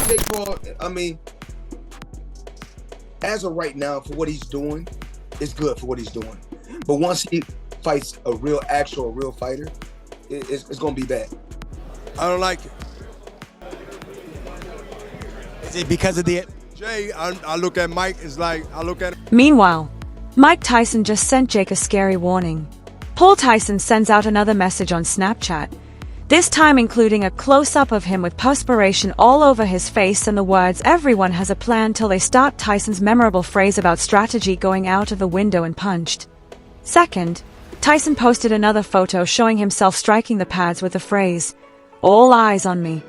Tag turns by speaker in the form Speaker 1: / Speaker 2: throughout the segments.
Speaker 1: Jake Paul, I mean, as of right now, for what he's doing, it's good for what he's doing. But once he fights a real fighter, it's going to be bad.
Speaker 2: I don't like it.
Speaker 3: Is it because of the...
Speaker 2: Jay, I look at Mike, it's like, I look at...
Speaker 4: Meanwhile, Mike Tyson just sent Jake a scary warning. Paul Tyson sends out another message on Snapchat, this time including a close-up of him with perspiration all over his face and the words "everyone has a plan till they start." Tyson's memorable phrase about strategy going out of the window and punched. Second, Tyson posted another photo showing himself striking the pads with the phrase, "all eyes on me."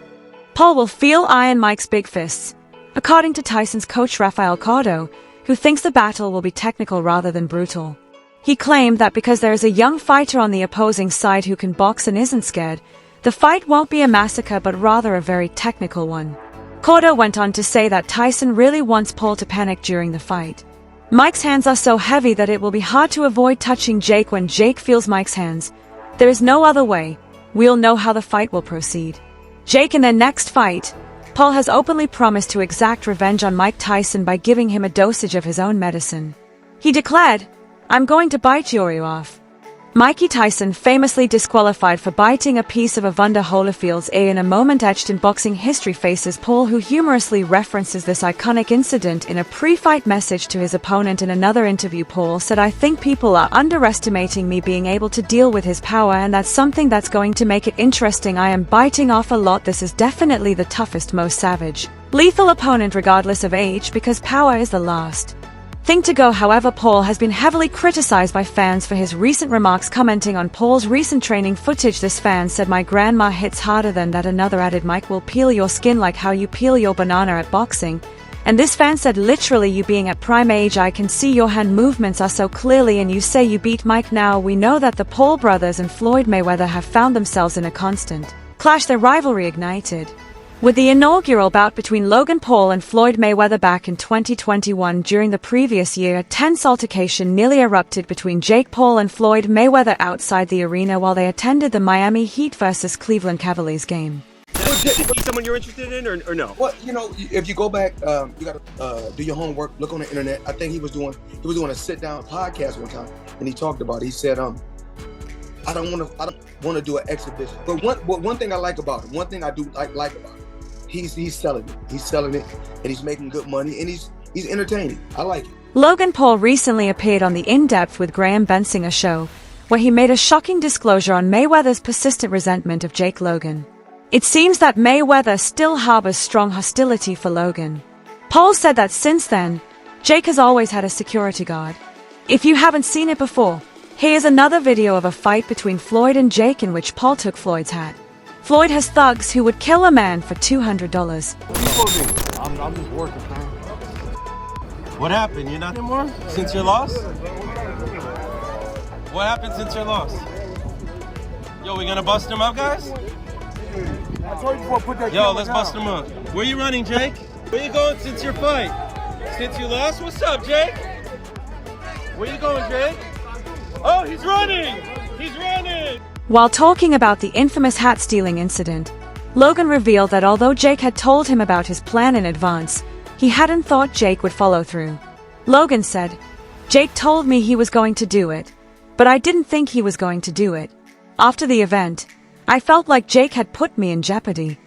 Speaker 4: Paul will feel Iron Mike's big fists, according to Tyson's coach Rafael Cordo, who thinks the battle will be technical rather than brutal. He claimed that because there is a young fighter on the opposing side who can box and isn't scared, the fight won't be a massacre but rather a very technical one. Cordo went on to say that Tyson really wants Paul to panic during the fight. Mike's hands are so heavy that it will be hard to avoid touching Jake when Jake feels Mike's hands. There is no other way. We'll know how the fight will proceed. Jake in their next fight, Paul has openly promised to exact revenge on Mike Tyson by giving him a dosage of his own medicine. He declared, "I'm going to bite your ear off." Mikey Tyson famously disqualified for biting a piece of Evander Holyfield's ear in a moment etched in boxing history, faces Paul, who humorously references this iconic incident in a pre-fight message to his opponent. In another interview, Paul said, "I think people are underestimating me being able to deal with his power, and that's something that's going to make it interesting. I am biting off a lot. This is definitely the toughest, most savage, lethal opponent regardless of age, because power is the last thing to go." However, Paul has been heavily criticized by fans for his recent remarks, commenting on Paul's recent training footage. This fan said, "My grandma hits harder than that." Another added, "Mike will peel your skin like how you peel your banana at boxing." And this fan said, "Literally, you being at prime age, I can see your hand movements are so clearly, and you say you beat Mike." Now we know that the Paul brothers and Floyd Mayweather have found themselves in a constant clash. Their rivalry ignited with the inaugural bout between Logan Paul and Floyd Mayweather back in 2021. During the previous year, a tense altercation nearly erupted between Jake Paul and Floyd Mayweather outside the arena while they attended the Miami Heat versus Cleveland Cavaliers game.
Speaker 3: Is he someone you're interested in or no?
Speaker 1: Well, you know, if you go back, you got to do your homework, look on the internet. I think he was doing a sit-down podcast one time, and he talked about it. He said, I don't want to do an exhibition. But one thing I like about him, one thing I do like about him, he's selling it. He's selling it, and he's making good money, and he's entertaining. I like it.
Speaker 4: Logan Paul recently appeared on the In Depth with Graham Bensinger show, where he made a shocking disclosure on Mayweather's persistent resentment of Jake Logan. It seems that Mayweather still harbors strong hostility for Logan. Paul said that since then, Jake has always had a security guard. If you haven't seen it before, here's another video of a fight between Floyd and Jake in which Paul took Floyd's hat. Floyd has thugs who would kill a man for $200.
Speaker 5: I'm just working, man. What happened? You're not anymore? Since your loss? What happened since your loss? Yo, we gonna bust him up, guys?
Speaker 6: I told you before, put that
Speaker 5: Yo, let's bust him up. Where you running, Jake? Where you going since your fight? Since you lost? What's up, Jake? Where you going, Jake? Oh, he's running! He's running!
Speaker 4: While talking about the infamous hat-stealing incident, Logan revealed that although Jake had told him about his plan in advance, he hadn't thought Jake would follow through. Logan said, "Jake told me he was going to do it, but I didn't think he was going to do it. After the event, I felt like Jake had put me in jeopardy."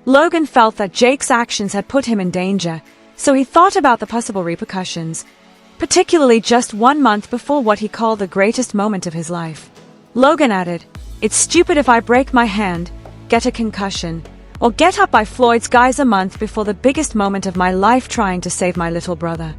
Speaker 4: Logan felt that Jake's actions had put him in danger, so he thought about the possible repercussions, particularly just 1 month before what he called the greatest moment of his life. Logan added, "It's stupid if I break my hand, get a concussion, or get up by Floyd's guys a month before the biggest moment of my life trying to save my little brother."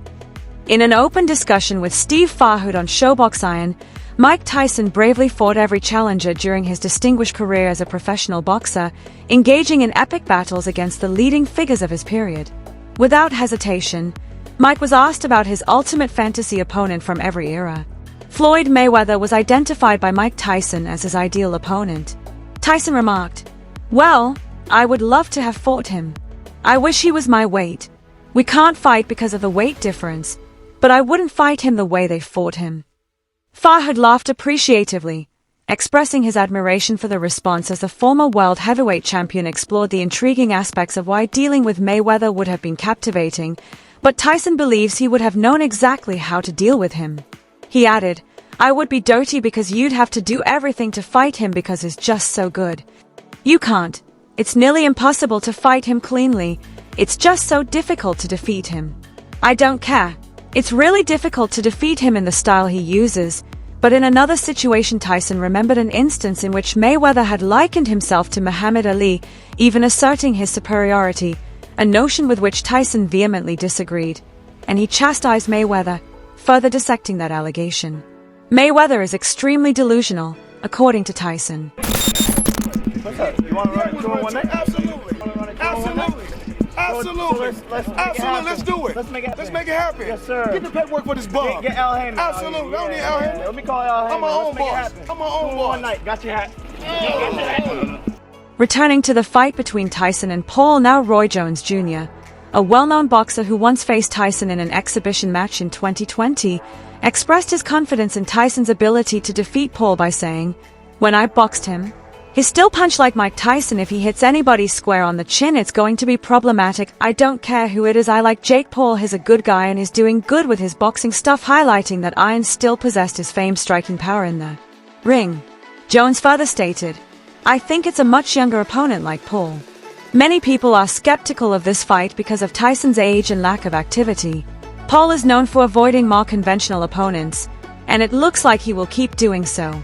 Speaker 4: In an open discussion with Steve Farhood on Showbox Iron, Mike Tyson bravely fought every challenger during his distinguished career as a professional boxer, engaging in epic battles against the leading figures of his period. Without hesitation, Mike was asked about his ultimate fantasy opponent from every era. Floyd Mayweather was identified by Mike Tyson as his ideal opponent. Tyson remarked, "Well, I would love to have fought him. I wish he was my weight. We can't fight because of the weight difference, but I wouldn't fight him the way they fought him." Farhood laughed appreciatively expressing his admiration for the response as the former world heavyweight champion explored the intriguing aspects of why dealing with Mayweather would have been captivating, but Tyson believes he would have known exactly how to deal with him. He added, "I would be dirty because you'd have to do everything to fight him because he's just so good. You can't. It's nearly impossible to fight him cleanly. It's just so difficult to defeat him. I don't care. It's really difficult to defeat him in the style he uses." But in another situation, Tyson remembered an instance in which Mayweather had likened himself to Muhammad Ali, even asserting his superiority, a notion with which Tyson vehemently disagreed, and he chastised Mayweather, further dissecting that allegation. Mayweather is extremely delusional, according to Tyson.
Speaker 6: What's up? You want to run it 2-on-1 night? Absolutely. Absolutely. Absolutely. Let's do it. Let's make it happen. Yes, sir. Get the paperwork for this bum. Get Al Haymon. Absolutely. I don't need Al Haymon. Let me call Al Haymon. I'm my own boss. I'm my own boss. 2-on-1 night. Got your hat.
Speaker 4: Returning to the fight between Tyson and Paul, now Roy Jones Jr., a well-known boxer who once faced Tyson in an exhibition match in 2020, expressed his confidence in Tyson's ability to defeat Paul by saying, "When I boxed him, he's still punched like Mike Tyson. If he hits anybody square on the chin, it's going to be problematic. I don't care who it is. I like Jake Paul. He's a good guy and is doing good with his boxing stuff," highlighting that Iron still possessed his famed striking power in the ring. Jones further stated, "I think it's a much younger opponent like Paul. Many people are skeptical of this fight because of Tyson's age and lack of activity. Paul is known for avoiding more conventional opponents, and it looks like he will keep doing so."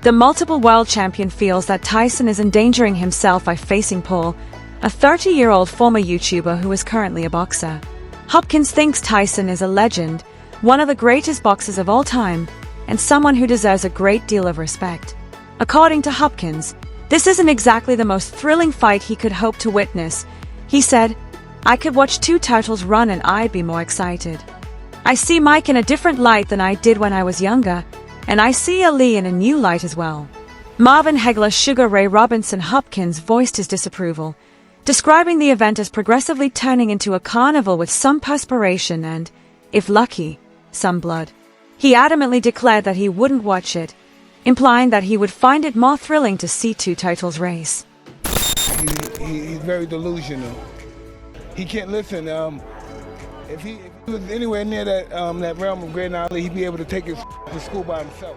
Speaker 4: The multiple world champion feels that Tyson is endangering himself by facing Paul, a 30-year-old former YouTuber who is currently a boxer. Hopkins thinks Tyson is a legend, one of the greatest boxers of all time, and someone who deserves a great deal of respect. According to Hopkins, this isn't exactly the most thrilling fight he could hope to witness. He said, "I could watch two turtles run and I'd be more excited. I see Mike in a different light than I did when I was younger, and I see Ali in a new light as well." Marvin Hagler Sugar Ray Robinson Hopkins voiced his disapproval, describing the event as progressively turning into a carnival with some perspiration and, if lucky, some blood. He adamantly declared that he wouldn't watch it, implying that he would find it more thrilling to see two titles race.
Speaker 7: He's very delusional. He can't listen. If he was anywhere near that realm of great Ali, he'd be able to take his to school by himself.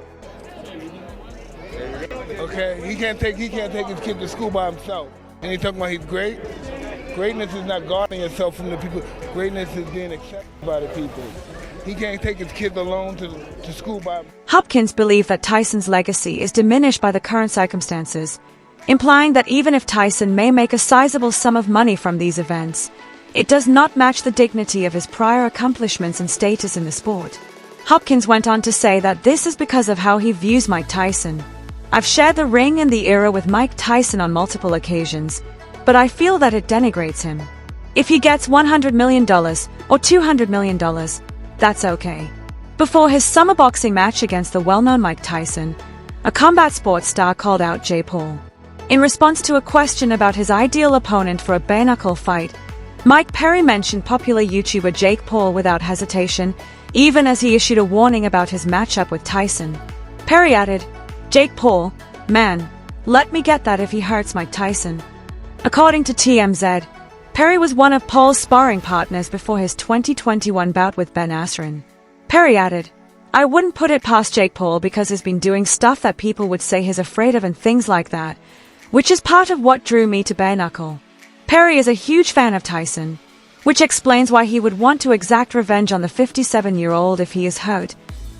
Speaker 7: Okay, he can't take his kid to school by himself. And he talking about he's great. Greatness is not guarding yourself from the people. Greatness is being accepted by the people. He can't take his kids alone to school by himself.
Speaker 4: Hopkins believed that Tyson's legacy is diminished by the current circumstances, implying that even if Tyson may make a sizable sum of money from these events, it does not match the dignity of his prior accomplishments and status in the sport. Hopkins went on to say that this is because of how he views Mike Tyson. "I've shared the ring and the era with Mike Tyson on multiple occasions, but I feel that it denigrates him. If he gets $100 million or $200 million, that's okay." Before his summer boxing match against the well-known Mike Tyson, a combat sports star called out Jake Paul. In response to a question about his ideal opponent for a bare-knuckle fight, Mike Perry mentioned popular YouTuber Jake Paul without hesitation, even as he issued a warning about his matchup with Tyson. Perry added, "Jake Paul, man, let me get that if he hurts Mike Tyson." According to TMZ, Perry was one of Paul's sparring partners before his 2021 bout with Ben Askren. Perry added, "I wouldn't put it past Jake Paul because he's been doing stuff that people would say he's afraid of and things like that, which is part of what drew me to bare knuckle." Perry is a huge fan of Tyson, which explains why he would want to exact revenge on the 57-year-old if he is hurt,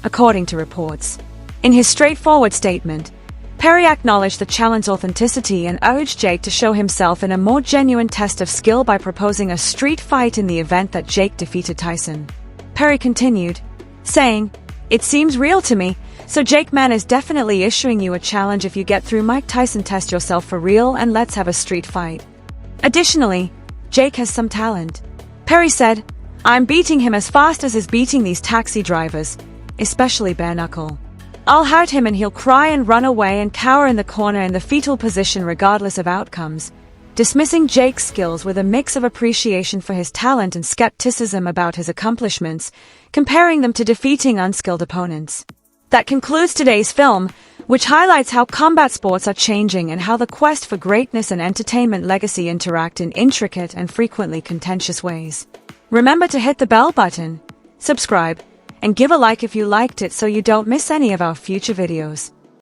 Speaker 4: according to reports. In his straightforward statement, Perry acknowledged the challenge's authenticity and urged Jake to show himself in a more genuine test of skill by proposing a street fight in the event that Jake defeated Tyson. Perry continued, saying, "It seems real to me, so Jake man is definitely issuing you a challenge. If you get through Mike Tyson, test yourself for real and let's have a street fight." Additionally, Jake has some talent. Perry said, "I'm beating him as fast as he's beating these taxi drivers, especially bare knuckle. I'll hurt him and he'll cry and run away and cower in the corner in the fetal position regardless of outcomes," dismissing Jake's skills with a mix of appreciation for his talent and skepticism about his accomplishments, comparing them to defeating unskilled opponents. That concludes today's film, which highlights how combat sports are changing and how the quest for greatness and entertainment legacy interact in intricate and frequently contentious ways. Remember to hit the bell button, subscribe, and give a like if you liked it so you don't miss any of our future videos.